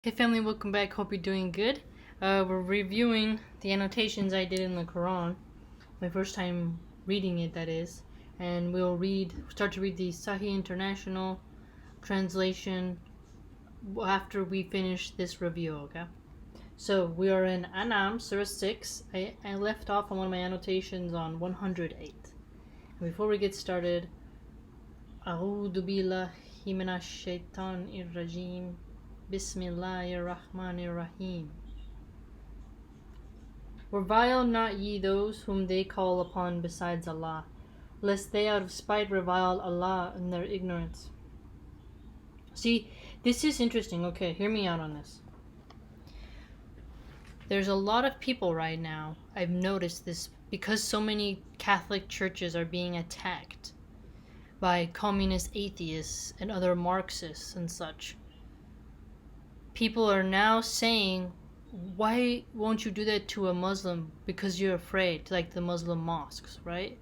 Hey family, welcome back. Hope you're doing good. We're reviewing the annotations I did in the Quran. My first time reading it, that is. And we'll start to read the Sahih International translation after we finish this review, okay? So we are in An'am, Surah 6. I left off on one of my annotations on 108. And before we get started, A'udhu billahi minash shaitanir rajim. Bismillahir Rahmanir Rahim. Revile not ye those whom they call upon besides Allah, lest they out of spite revile Allah in their ignorance. See, this is interesting. Okay, hear me out on this. There's a lot of people right now, I've noticed this, because so many Catholic churches are being attacked by communist atheists and other Marxists and such. People are now saying, why won't you do that to a Muslim? Because you're afraid, like the Muslim mosques, right?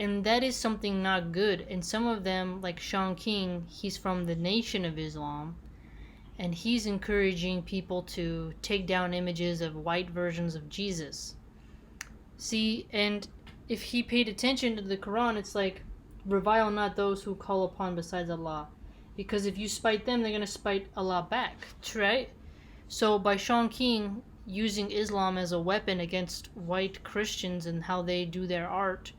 And that is something not good. And some of them, like Sean King, he's from the Nation of Islam, and he's encouraging people to take down images of white versions of Jesus. See, and if he paid attention to the Quran, it's like, revile not those who call upon besides Allah. Because if you spite them, they're going to spite Allah back, right? So by Sean King using Islam as a weapon against white Christians and how they do their art,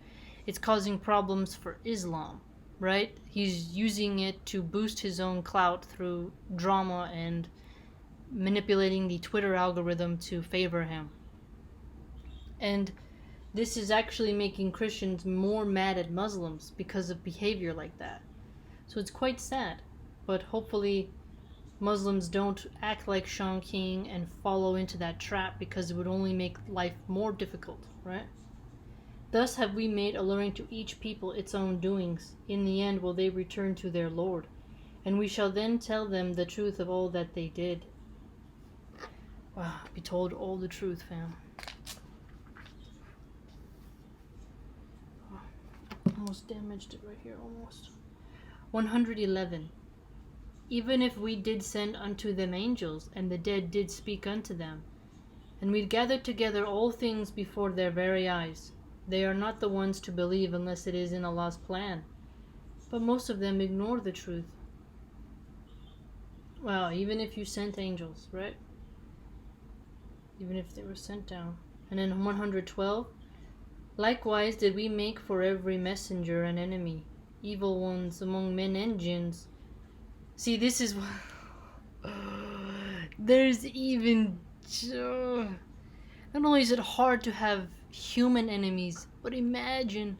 it's causing problems for Islam, right? He's using it to boost his own clout through drama and manipulating the Twitter algorithm to favor him. And this is actually making Christians more mad at Muslims because of behavior like that. So it's quite sad. But hopefully Muslims don't act like Sean King and follow into that trap, because it would only make life more difficult, right? Thus have we made alluring to each people its own doings. In the end will they return to their Lord, and we shall then tell them the truth of all that they did. Wow, be told all the truth, fam. Almost damaged it right here, almost. 111. Even if we did send unto them angels, and the dead did speak unto them, and we gathered together all things before their very eyes, they are not the ones to believe unless it is in Allah's plan. But most of them ignore the truth. Wow, even if you sent angels, right? Even if they were sent down. And in 112, likewise did we make for every messenger an enemy, evil ones among men and jinns. See, this is there's even not only is it hard to have human enemies, but imagine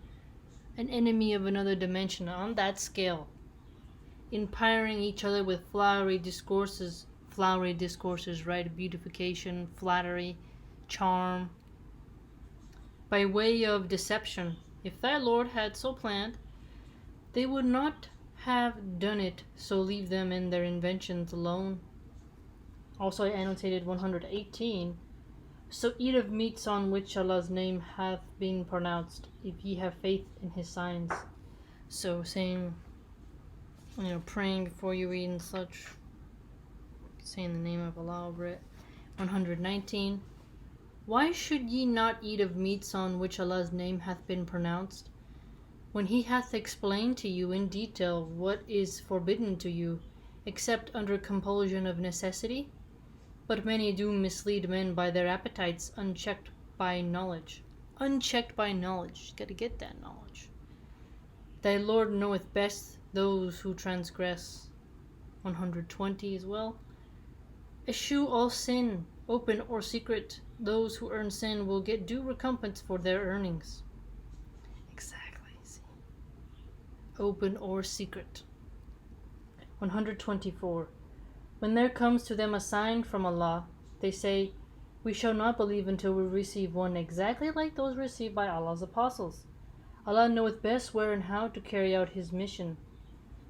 an enemy of another dimension on that scale, empiring each other with flowery discourses, right? Beautification, flattery, charm, by way of deception. If thy Lord had so planned, they would not have done it, so leave them in their inventions alone. Also I annotated 118. So eat of meats on which Allah's name hath been pronounced, if ye have faith in his signs. So saying, praying before you eat and such, saying the name of Allah over it. 119. Why should ye not eat of meats on which Allah's name hath been pronounced, when he hath explained to you in detail what is forbidden to you, except under compulsion of necessity? But many do mislead men by their appetites, unchecked by knowledge. Unchecked by knowledge. Gotta get that knowledge. Thy Lord knoweth best those who transgress. 120 as well. Eschew all sin, open or secret. Those who earn sin will get due recompense for their earnings. Exactly. Open or secret. 124. When there comes to them a sign from Allah, they say, we shall not believe until we receive one exactly like those received by Allah's apostles. Allah knoweth best where and how to carry out his mission.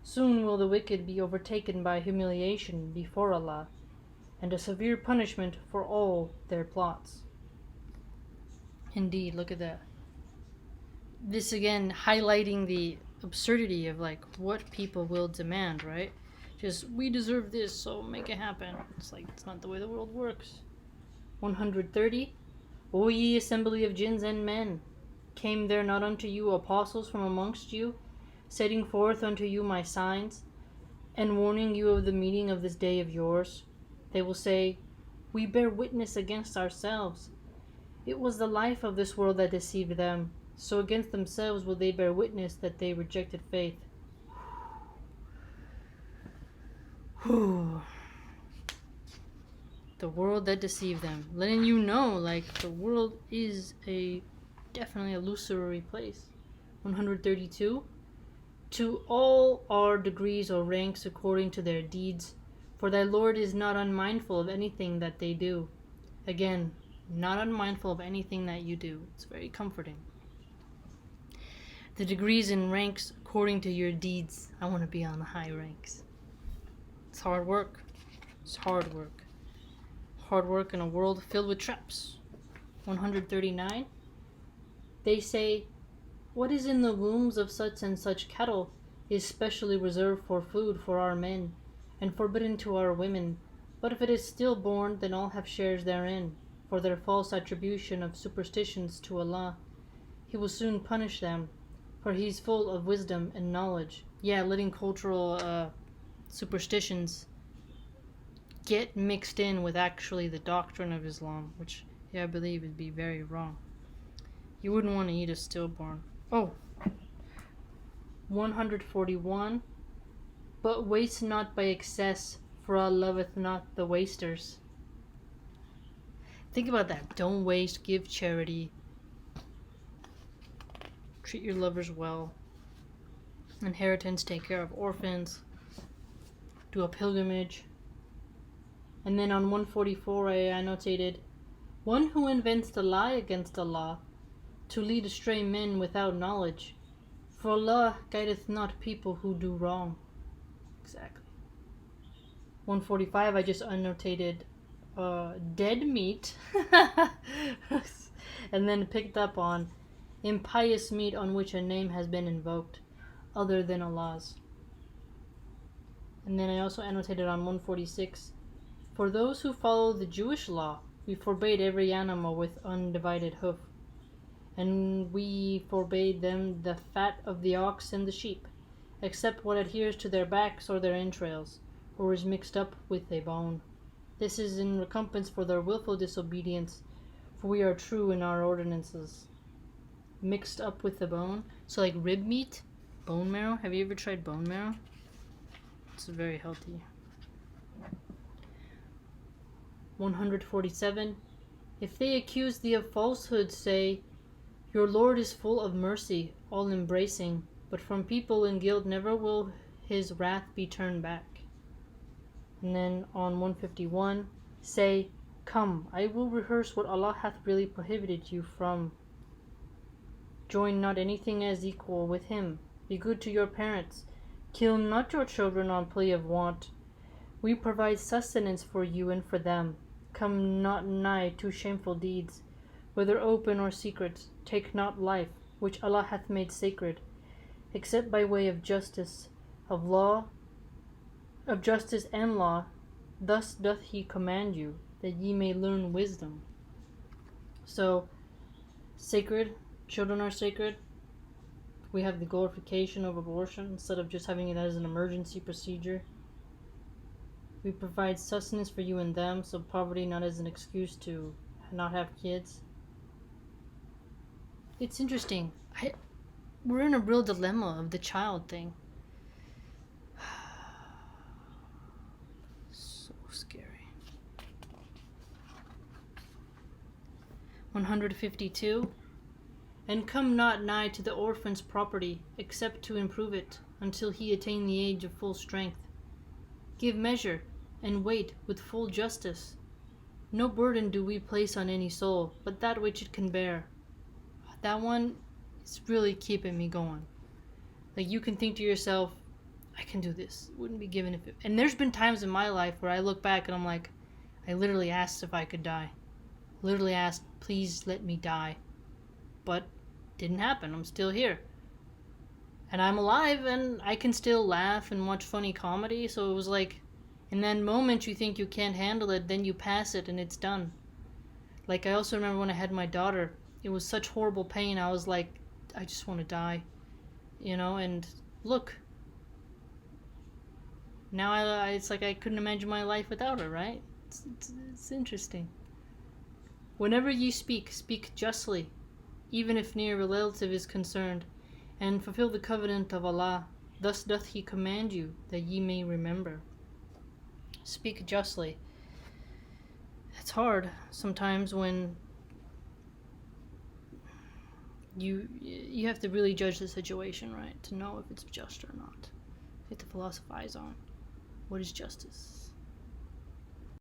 Soon will the wicked be overtaken by humiliation before Allah, and a severe punishment for all their plots. Indeed, look at that. This again highlighting the absurdity of like what people will demand, right? Just, we deserve this, so make it happen. It's like, it's not the way the world works. 130. O ye assembly of jinns and men, came there not unto you apostles from amongst you, setting forth unto you my signs, and warning you of the meeting of this day of yours? They will say, we bear witness against ourselves. It was the life of this world that deceived them, so against themselves will they bear witness that they rejected faith. Whew. The world that deceived them, letting you know, like, the world is a definitely illusory place. 132. To all are degrees or ranks according to their deeds, for thy Lord is not unmindful of anything that they do. Again, not unmindful of anything that you do. It's very comforting. The degrees and ranks according to your deeds. I want to be on the high ranks. It's hard work. It's hard work. Hard work in a world filled with traps. 139. They say, what is in the wombs of such and such cattle is specially reserved for food for our men, and forbidden to our women. But if it is stillborn, then all have shares therein, for their false attribution of superstitions to Allah. He will soon punish them, for he is full of wisdom and knowledge. Yeah, letting cultural superstitions get mixed in with actually the doctrine of Islam, which, yeah, I believe would be very wrong. You wouldn't want to eat a stillborn. Oh, 141. But waste not by excess, for Allah loveth not the wasters. Think about that. Don't waste, give charity, treat your lovers well, inheritance, take care of orphans, do a pilgrimage. And then on 144 I annotated, one who invents the lie against Allah, to lead astray men without knowledge, for Allah guideth not people who do wrong. Exactly. 145 I just annotated dead meat and then picked up on impious meat on which a name has been invoked other than Allah's. And then I also annotated on 146, for those who follow the Jewish law, we forbade every animal with undivided hoof, and we forbade them the fat of the ox and the sheep, except what adheres to their backs or their entrails, or is mixed up with a bone. This is in recompense for their willful disobedience, for we are true in our ordinances. Mixed up with the bone, so like rib meat, bone marrow. Have you ever tried bone marrow? It's very healthy. 147. If they accuse thee of falsehood, say, your Lord is full of mercy, all embracing, but from people in guilt never will his wrath be turned back. And then on 151, say, come, I will rehearse what Allah hath really prohibited you from. Join not anything as equal with him. Be good to your parents. Kill not your children on plea of want. We provide sustenance for you and for them. Come not nigh to shameful deeds, whether open or secret. Take not life, which Allah hath made sacred, except by way of justice, of justice and law. Thus doth he command you, that ye may learn wisdom. So, sacred, children are sacred. We have the glorification of abortion instead of just having it as an emergency procedure. We provide sustenance for you and them, so poverty not as an excuse to not have kids. It's interesting. We're in a real dilemma of the child thing. So scary. 152. And come not nigh to the orphan's property, except to improve it, until he attain the age of full strength. Give measure, and wait with full justice. No burden do we place on any soul, but that which it can bear. That one is really keeping me going. Like, you can think to yourself, I can do this. It wouldn't be given if it... And there's been times in my life where I look back and I'm like, I literally asked if I could die. Literally asked, please let me die. But didn't happen. I'm still here. And I'm alive and I can still laugh and watch funny comedy. So it was like, in that moment you think you can't handle it, then you pass it and it's done. Like, I also remember when I had my daughter, it was such horrible pain. I was like, I just want to die, and look, now it's like I couldn't imagine my life without her, right? It's interesting. Whenever you speak justly, even if near a relative is concerned, and fulfill the covenant of Allah. Thus doth He command you, that ye may remember. Speak justly. It's hard sometimes when you have to really judge the situation, right? To know if it's just or not. You have to philosophize on what is justice.